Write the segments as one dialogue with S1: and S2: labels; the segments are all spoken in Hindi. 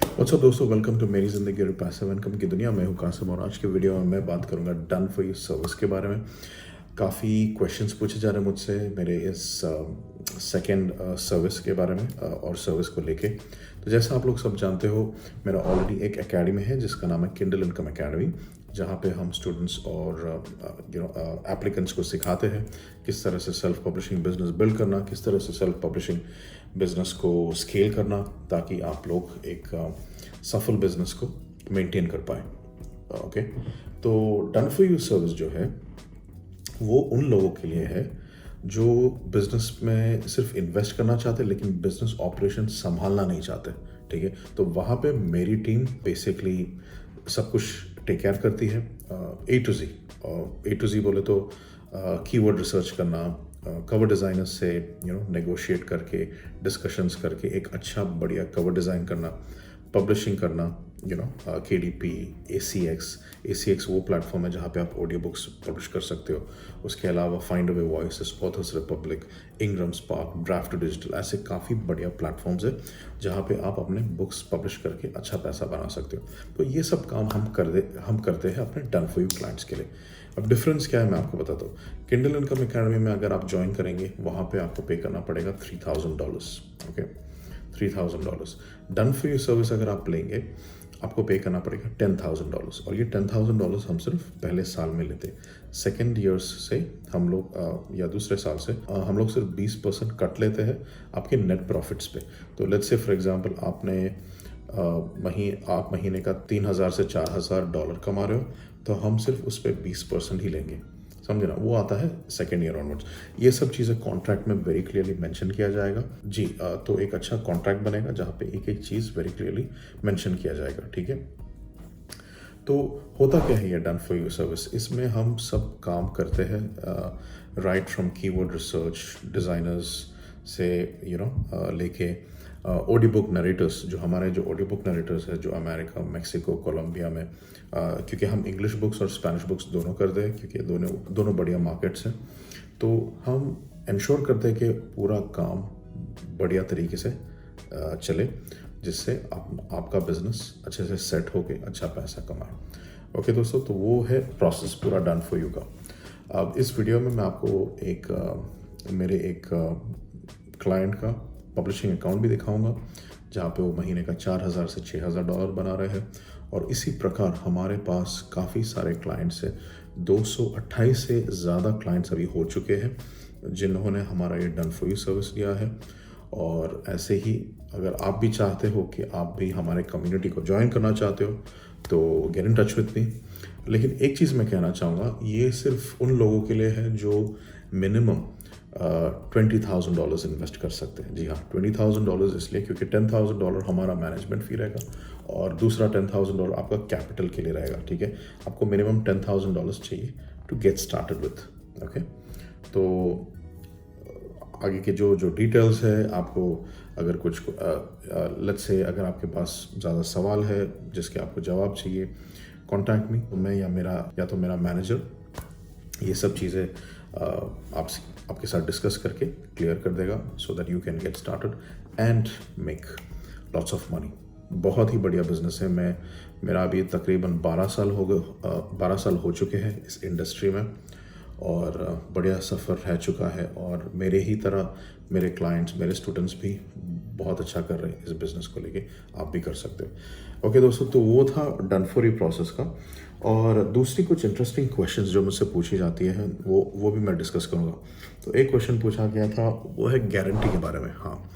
S1: व्हाट्स अप दोस्तों, वेलकम टू मेरी ज़िंदगी और पैसिव इनकम की दुनिया। मैं हूं कासिम और आज के वीडियो में मैं बात करूंगा डन फॉर यू सर्विस के बारे में। काफ़ी क्वेश्चंस पूछे जा रहे हैं मुझसे मेरे इस सेकंड सर्विस के बारे में और सर्विस को लेके। तो जैसा आप लोग सब जानते हो, मेरा ऑलरेडी एक एकेडमी है जिसका नाम है किंडल इनकम एकेडमी, जहाँ पे हम स्टूडेंट्स और एप्लीकेंट्स को सिखाते हैं किस तरह से सेल्फ पब्लिशिंग बिजनेस बिल्ड करना, किस तरह से सेल्फ पब्लिशिंग बिजनेस को स्केल करना, ताकि आप लोग एक सफल बिजनेस को मेंटेन कर पाए। ओके, तो डन फॉर यू सर्विस जो है वो उन लोगों के लिए है जो बिजनेस में सिर्फ इन्वेस्ट करना चाहते लेकिन बिजनेस ऑपरेशन संभालना नहीं चाहते। ठीक है, तो वहाँ पे मेरी टीम बेसिकली सब कुछ टेक केयर करती है, ए टू जी बोले तो कीवर्ड रिसर्च करना, कवर डिज़ाइनर से नेगोशिएट करके, डिस्कशंस करके एक अच्छा बढ़िया कवर डिज़ाइन करना, पब्लिशिंग करना, KDP, ACX वो प्लेटफॉर्म है जहाँ पे आप ऑडियो बुक्स पब्लिश कर सकते हो। उसके अलावा Findaway Voices, Authors Republic, IngramSpark, Draft to Digital, ऐसे काफ़ी बढ़िया प्लेटफॉर्म्स है जहाँ पे आप अपने बुक्स पब्लिश करके अच्छा पैसा बना सकते हो। तो ये सब काम हम करते हैं अपने डन फॉर यू क्लाइंट्स के लिए। अब डिफरेंस क्या है मैं आपको बताता हूँ। किंडल इनकम एकेडमी में अगर आप ज्वाइन करेंगे वहाँ पे आपको पे करना पड़ेगा $3,000। Okay, $3,000। Done for you service अगर आप लेंगे आपको पे करना पड़ेगा $10,000, और ये $10,000 हम सिर्फ पहले साल में लेते। सेकेंड ईयर्स से हम लोग या दूसरे साल से हम लोग सिर्फ 20% कट लेते हैं आपके नेट प्रॉफिट्स पे। तो लेट्स से फॉर एग्जांपल आपने आप महीने का $3,000 से $4,000 कमा रहे हो, तो हम सिर्फ उस पर 20% ही लेंगे। समझे ना, वो आता है सेकेंड ईयर ऑनवर्ड्स। ये सब चीज़ें कॉन्ट्रैक्ट में वेरी क्लियरली मेंशन किया जाएगा जी। तो एक अच्छा कॉन्ट्रैक्ट बनेगा जहाँ पे एक एक चीज़ वेरी क्लियरली मेंशन किया जाएगा। ठीक है, तो होता क्या है ये डन फॉर यू सर्विस? इसमें हम सब काम करते हैं right from keyword research, designers से लेके ऑडियो बुक नरेटर्स, जो हमारे जो ऑडियो बुक नरेटर्स है जो अमेरिका, मेक्सिको, कोलंबिया में, क्योंकि हम इंग्लिश बुक्स और स्पेनिश बुक्स दोनों करते हैं क्योंकि दोनों बढ़िया मार्केट्स हैं, तो हम इंश्योर करते हैं कि पूरा काम बढ़िया तरीके से चले, जिससे आपका बिजनेस अच्छे से सेट होके अच्छा पैसा कमाए। ओके दोस्तों, तो वो है प्रोसेस पूरा डन फॉर यू का। अब इस वीडियो में मैं आपको मेरे एक क्लाइंट का पब्लिशिंग अकाउंट भी दिखाऊंगा जहाँ पे वो महीने का $4,000 से $6,000 बना रहे हैं। और इसी प्रकार हमारे पास काफ़ी सारे क्लाइंट्स हैं, 228 से ज़्यादा क्लाइंट्स अभी हो चुके हैं जिन्होंने हमारा ये डन फॉर यू सर्विस लिया है। और ऐसे ही अगर आप भी चाहते हो कि आप भी हमारे कम्युनिटी को ज्वाइन करना चाहते हो तो get in touch with me. लेकिन एक चीज़ मैं कहना चाहूँगा, ये सिर्फ उन लोगों के लिए है जो मिनिमम $20,000 इन्वेस्ट कर सकते हैं। जी हाँ, $20,000 इसलिए क्योंकि $10,000 हमारा मैनेजमेंट फ़ी रहेगा और दूसरा $10,000 आपका कैपिटल के लिए रहेगा। ठीक है, आपको मिनिमम $10,000 चाहिए to get started with. Okay, तो आगे के जो डिटेल्स है आपको, अगर कुछ लेट्स से अगर आपके पास ज़्यादा सवाल है जिसके आपको जवाब चाहिए, कॉन्टैक्ट मी। मैं या तो मेरा मैनेजर ये सब चीज़ें आपके साथ डिस्कस करके क्लियर कर देगा, so that you can get started and make lots of money. बहुत ही बढ़िया बिजनेस है। मेरा अभी तकरीबन 12 साल हो चुके हैं इस इंडस्ट्री में और बढ़िया सफ़र रह चुका है। और मेरे ही तरह मेरे क्लाइंट्स, मेरे स्टूडेंट्स भी बहुत अच्छा कर रहे हैं इस बिज़नेस को लेके, आप भी कर सकते हो। ओके दोस्तों, तो वो था डन फॉर यू प्रोसेस का। और दूसरी कुछ इंटरेस्टिंग क्वेश्चंस जो मुझसे पूछी जाती है वो भी मैं डिस्कस करूँगा। तो एक क्वेश्चन पूछा गया था, वो है गारंटी के बारे में। हाँ,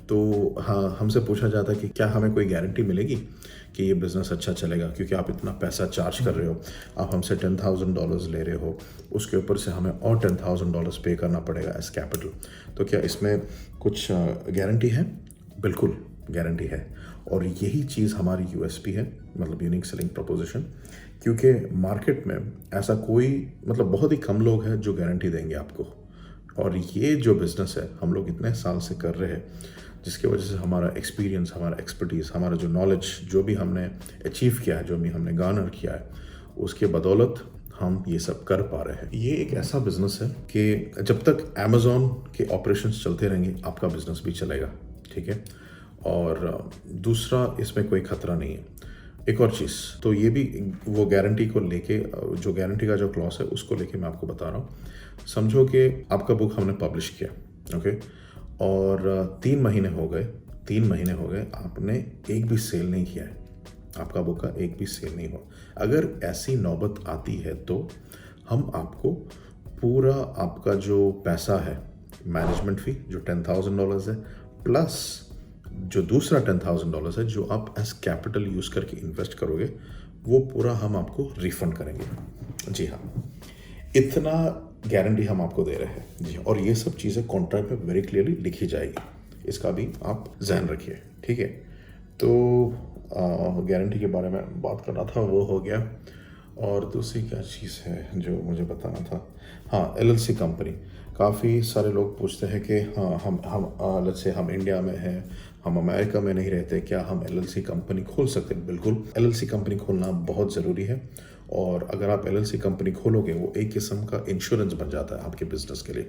S1: तो हाँ, हमसे पूछा जाता है कि क्या हमें कोई गारंटी मिलेगी कि ये बिज़नेस अच्छा चलेगा, क्योंकि आप इतना पैसा चार्ज कर रहे हो, आप हमसे $10,000 ले रहे हो, उसके ऊपर से हमें और $10,000 पे करना पड़ेगा एज कैपिटल, तो क्या इसमें कुछ गारंटी है? बिल्कुल गारंटी है। और यही चीज़ हमारी USP है, मतलब यूनिक सेलिंग प्रोपोजिशन, क्योंकि मार्केट में ऐसा कोई बहुत ही कम लोग हैं जो गारंटी देंगे आपको। और ये जो बिज़नेस है हम लोग इतने साल से कर रहे हैं, जिसकी वजह से हमारा एक्सपीरियंस, हमारा एक्सपर्टीज़, हमारा जो नॉलेज, जो भी हमने अचीव किया है, जो भी हमने गार्नर किया है, उसके बदौलत हम ये सब कर पा रहे हैं। ये एक ऐसा बिजनेस है कि जब तक अमेज़ॉन के ऑपरेशंस चलते रहेंगे आपका बिजनेस भी चलेगा। ठीक है, और दूसरा इसमें कोई खतरा नहीं है। एक और चीज़ तो ये भी वो गारंटी को लेके जो गारंटी का जो क्लॉज है उसको लेके मैं आपको बता रहा हूँ। समझो कि आपका बुक हमने पब्लिश किया, ओके, और 3 महीने हो गए आपने एक भी सेल नहीं किया है, आपका बुक का एक भी सेल नहीं हुआ। अगर ऐसी नौबत आती है तो हम आपको पूरा आपका जो पैसा है, मैनेजमेंट फ़ी जो $10,000 है, प्लस जो दूसरा $10,000 है जो आप एज कैपिटल यूज़ करके इन्वेस्ट करोगे, वो पूरा हम आपको रिफंड करेंगे। जी हाँ, इतना गारंटी हम आपको दे रहे हैं। जी हाँ, और ये सब चीज़ें कॉन्ट्रैक्ट में वेरी क्लियरली लिखी जाएगी, इसका भी आप ध्यान रखिए, ठीक है। तो गारंटी के बारे में बात करना था, वो हो गया। और दूसरी क्या चीज़ है जो मुझे बताना था, हाँ, LLC कंपनी। काफ़ी सारे लोग पूछते हैं कि हाँ हम लेट्स से हम इंडिया में हैं, हम अमेरिका में नहीं रहते, क्या हम LLC कंपनी खोल सकते हैं? बिल्कुल, LLC कंपनी खोलना बहुत ज़रूरी है। और अगर आप LLC कंपनी खोलोगे, वो एक किस्म का इंश्योरेंस बन जाता है आपके बिजनेस के लिए,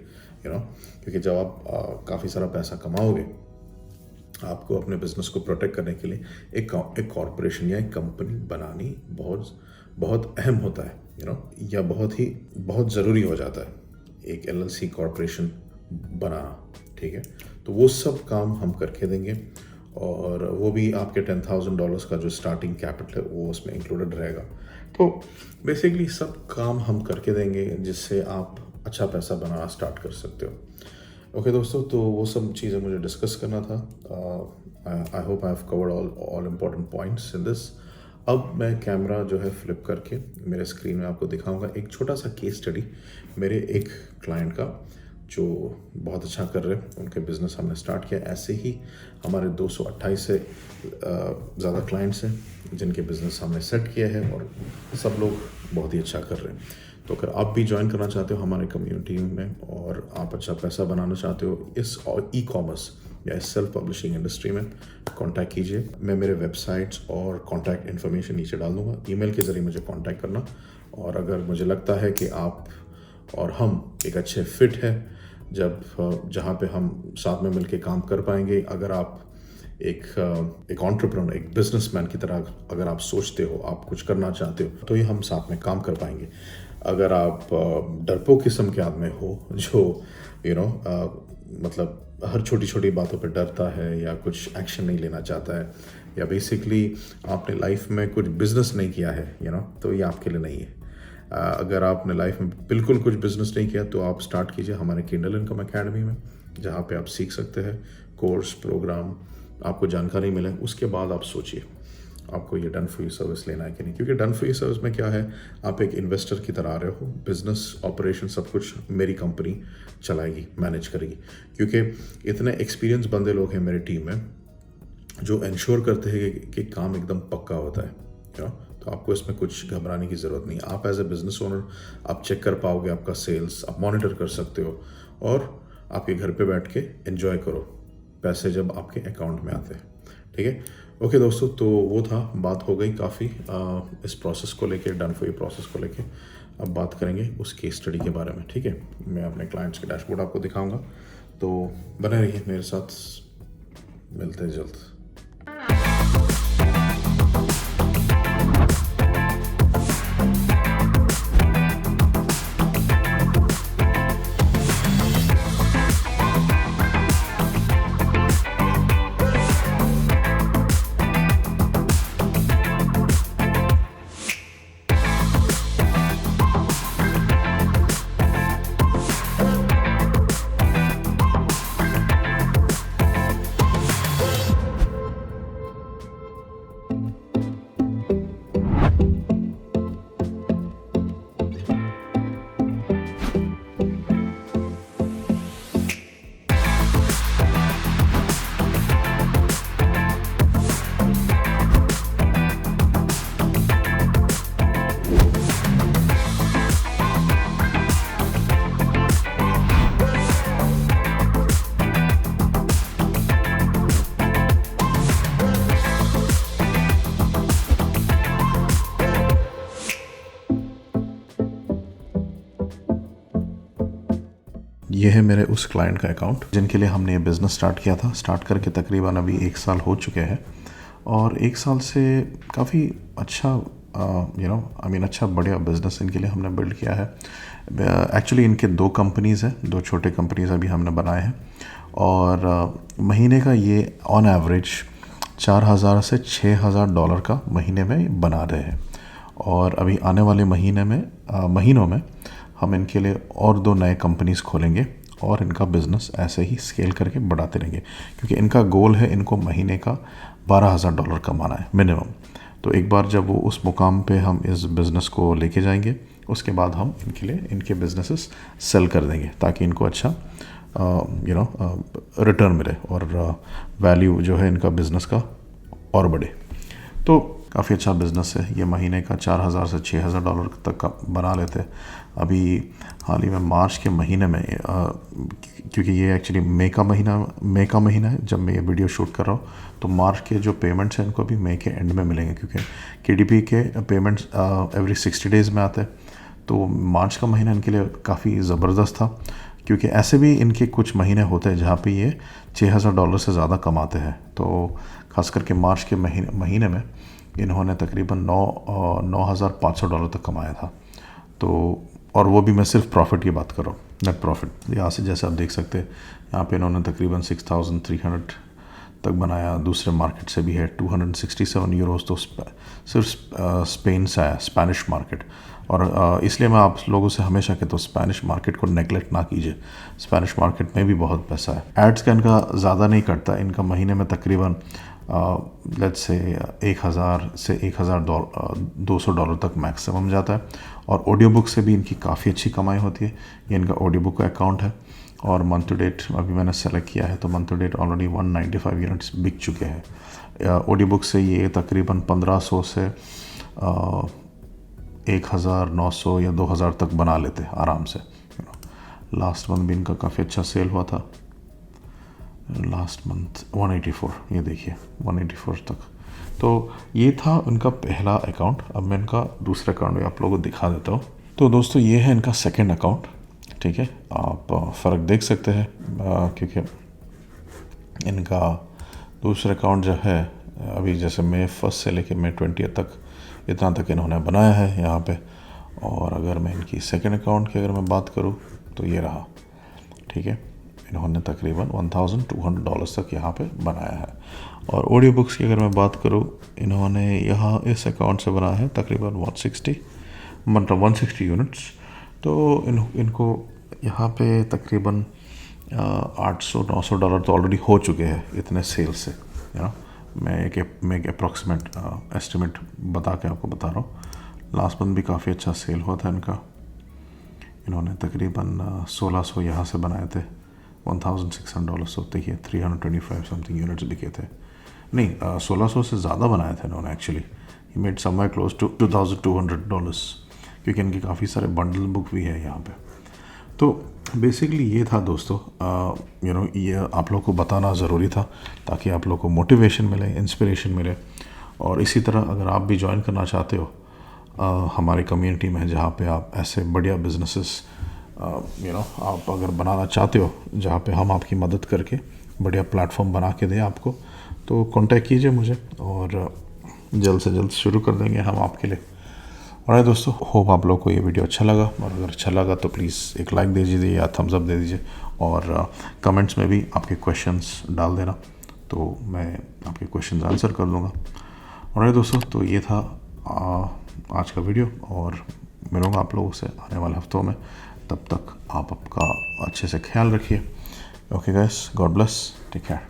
S1: क्योंकि जब आप काफ़ी सारा पैसा कमाओगे, आपको अपने बिजनेस को प्रोटेक्ट करने के लिए एक कॉरपोरेशन या एक कंपनी बनानी बहुत अहम होता है, या बहुत ज़रूरी हो जाता है एक LLC कॉरपोरेशन बनाना, ठीक है। तो वो सब काम हम करके देंगे, और वो भी आपके $10,000 का जो स्टार्टिंग कैपिटल है वो उसमें इंक्लूडेड रहेगा। तो बेसिकली सब काम हम करके देंगे जिससे आप अच्छा पैसा बनाना स्टार्ट कर सकते हो। ओके दोस्तों, तो वो सब चीज़ें मुझे डिस्कस करना था। I hope I have covered all important points in this. अब मैं कैमरा जो है फ्लिप करके मेरे स्क्रीन में आपको दिखाऊंगा एक छोटा सा केस स्टडी मेरे एक क्लाइंट का, जो बहुत अच्छा कर रहे हैं। उनके बिज़नेस हमने स्टार्ट किया। ऐसे ही हमारे 228 से ज़्यादा क्लाइंट्स हैं जिनके बिज़नेस हमने सेट किया है, और सब लोग बहुत ही अच्छा कर रहे हैं। तो अगर आप भी ज्वाइन करना चाहते हो हमारे कम्युनिटी में, और आप अच्छा पैसा बनाना चाहते हो इस ई-कॉमर्स या इस सेल्फ पब्लिशिंग इंडस्ट्री में, कांटेक्ट कीजिए। मैं मेरे वेबसाइट्स और कांटेक्ट इन्फॉर्मेशन नीचे डाल दूँगा। ईमेल के ज़रिए मुझे कांटेक्ट करना। और अगर मुझे लगता है कि आप और हम एक अच्छे फिट है, जहाँ पे हम साथ में मिलके काम कर पाएंगे। अगर आप एक एंटरप्रेन्योर, एक बिजनेसमैन की तरह अगर आप सोचते हो, आप कुछ करना चाहते हो, तो ये हम साथ में काम कर पाएंगे। अगर आप डरपोक किस्म के आदमी हो, जो मतलब हर छोटी छोटी बातों पे डरता है, या कुछ एक्शन नहीं लेना चाहता है, या बेसिकली आपने लाइफ में कुछ बिजनेस नहीं किया है, तो ये आपके लिए नहीं है। अगर आपने लाइफ में बिल्कुल कुछ बिजनेस नहीं किया, तो आप स्टार्ट कीजिए हमारे किंडल इनकम एकेडमी में, जहाँ पे आप सीख सकते हैं कोर्स, प्रोग्राम, आपको जानकारी मिले। उसके बाद आप सोचिए आपको ये डन फॉर यू सर्विस लेना है कि नहीं। क्योंकि डन फॉर यू सर्विस में क्या है, आप एक इन्वेस्टर की तरह आ रहे हो, बिजनेस ऑपरेशन सब कुछ मेरी कंपनी चलाएगी, मैनेज करेगी। क्योंकि इतने एक्सपीरियंस बंदे लोग हैं मेरी टीम में जो इंश्योर करते हैं कि काम एकदम पक्का होता है। तो आपको इसमें कुछ घबराने की ज़रूरत नहीं। आप एज ए बिजनेस ओनर आप चेक कर पाओगे आपका सेल्स, आप मॉनिटर कर सकते हो, और आपके घर पे बैठ के एंजॉय करो पैसे जब आपके अकाउंट में आते हैं, ठीक है। ओके दोस्तों, तो वो था, बात हो गई काफ़ी इस प्रोसेस को लेके, डन फॉर यू प्रोसेस को लेके। अब बात करेंगे उस केस स्टडी के बारे में, ठीक है। मैं अपने क्लाइंट्स के डैशबोर्ड आपको दिखाऊंगा, तो बने रहिए मेरे साथ, मिलते हैं जल्द। ये है मेरे उस क्लाइंट का अकाउंट जिनके लिए हमने ये बिज़नेस स्टार्ट किया था। स्टार्ट करके तकरीबन अभी 1 साल हो चुके हैं और 1 साल से काफ़ी अच्छा अच्छा बढ़िया बिज़नेस इनके लिए हमने बिल्ड किया है। एक्चुअली इनके 2 कंपनीज़ हैं, 2 छोटे कंपनीज़ अभी हमने बनाए हैं और महीने का ये ऑन एवरेज $4,000 से $6,000 का महीने में बना रहे हैं। और अभी आने वाले महीनों में हम इनके लिए और 2 नए कंपनीज़ खोलेंगे और इनका बिज़नेस ऐसे ही स्केल करके बढ़ाते रहेंगे, क्योंकि इनका गोल है इनको महीने का $12,000 कमाना है मिनिमम। तो एक बार जब वो उस मुकाम पे हम इस बिज़नेस को लेके जाएंगे, उसके बाद हम इनके लिए इनके बिज़नेसेस सेल कर देंगे ताकि इनको अच्छा रिटर्न मिले और वैल्यू जो है इनका बिज़नेस का और बढ़े। तो काफ़ी अच्छा बिज़नेस है ये। महीने का $4,000 से $6,000 तक का बना लेते हैं। अभी हाल ही में मार्च के महीने में क्योंकि ये एक्चुअली मई का महीना है जब मैं ये वीडियो शूट कर रहा हूँ, तो मार्च के जो पेमेंट्स हैं इनको भी मई के एंड में मिलेंगे, क्योंकि KDP के पेमेंट्स एवरी 60 डेज़ में आते हैं। तो मार्च का महीना इनके लिए काफ़ी ज़बरदस्त था, क्योंकि ऐसे भी इनके कुछ महीने होते हैं जहाँ पे ये $6,000 से ज़्यादा कमाते हैं। तो ख़ास करके मार्च के महीने में इन्होंने तकरीबन $9,500 तक कमाया था। तो और वो भी मैं सिर्फ प्रॉफिट की बात कर रहा हूँ, नेट प्रॉफिट। यहाँ से जैसे आप देख सकते हैं यहाँ पे इन्होंने तकरीबन 6,300 तक बनाया। दूसरे मार्केट से भी है 267 यूरोस, तो सिर्फ स्पेन से आया, स्पेनिश मार्केट। और इसलिए मैं आप लोगों से हमेशा कहता हूँ स्पेनिश मार्केट को नेगलेक्ट ना कीजिए, स्पेनिश मार्केट में भी बहुत पैसा है। एड्स का इनका ज़्यादा नहीं कटता, इनका महीने में तकरीबन लेट्स से 1,000 से $1,200 तक मैक्सिमम जाता है। और ऑडियो बुक से भी इनकी काफ़ी अच्छी कमाई होती है। ये इनका ऑडियो बुक का अकाउंट है और मंथ टू डेट अभी मैंने सेलेक्ट किया है, तो month to date already 195 units बिक चुके हैं। ऑडियो बुक से ये तकरीबन 1,500 से 1,900 या 2,000 तक बना लेते हैं आराम से। लास्ट मंथ भी इनका काफ़ी अच्छा सेल हुआ था। लास्ट मंथ 184, ये देखिए 184 तक। तो ये था उनका पहला अकाउंट। अब मैं इनका दूसरा अकाउंट भी आप लोगों को दिखा देता हूँ। तो दोस्तों ये है इनका सेकंड अकाउंट, ठीक है। आप फ़र्क देख सकते हैं क्योंकि इनका दूसरा अकाउंट जो है अभी जैसे मई 1 से लेकर मई 20 तक इतना तक इन्होंने बनाया है यहाँ पे। और अगर मैं इनकी सेकंड अकाउंट की अगर मैं बात करूँ तो ये रहा, ठीक है। इन्होंने तकरीबन $1,200 तक यहाँ पे बनाया है। और ऑडियो बुक्स की अगर मैं बात करूँ, इन्होंने यहाँ इस अकाउंट से बनाया है तकरीबन 160 यूनिट्स। तो इनको यहाँ पे तकरीबन $800-900 तो ऑलरेडी हो चुके हैं इतने सेल से। मैं एक अप्रॉक्सीमेट एस्टिमेट बता के आपको बता रहा हूँ। लास्ट मंथ भी काफ़ी अच्छा सेल हुआ था इनका। इन्होंने तकरीबन 1,600 यहाँ से बनाए थे, $1,600 होते ही 325 समथिंग यूनिट्स बिके थे। नहीं, 1,600 से ज़्यादा बनाए थे इन्होंने actually. He made somewhere close to $2,200, क्योंकि इनके काफ़ी सारे बंडल बुक भी है यहाँ पे। तो बेसिकली ये था दोस्तों, ये आप लोग को बताना ज़रूरी था ताकि आप लोग को मोटिवेशन मिले, इंस्पिरेशन मिले। और इसी तरह अगर आप भी ज्वाइन करना चाहते हो हमारी कम्युनिटी में, जहाँ पे आप ऐसे बढ़िया बिजनेसेस आप अगर बनाना चाहते हो, जहाँ पे हम आपकी मदद करके बढ़िया प्लेटफॉर्म बना के दें आपको, तो कांटेक्ट कीजिए मुझे और जल्द से जल्द शुरू कर देंगे हम आपके लिए। और दोस्तों, होप आप लोग को ये वीडियो अच्छा लगा, और अगर अच्छा लगा तो प्लीज़ एक लाइक दे दीजिए या थम्स अप दे दीजिए। और कमेंट्स में भी आपके क्वेश्चंस डाल देना, तो मैं आपके क्वेश्चंस आंसर कर दूँगा। और दोस्तों, तो ये था आज का वीडियो, और मिलूँगा आप लोगों से आने वाले हफ्तों में। तब तक आप आपका अच्छे से ख्याल रखिए। Okay guys, God bless, take care.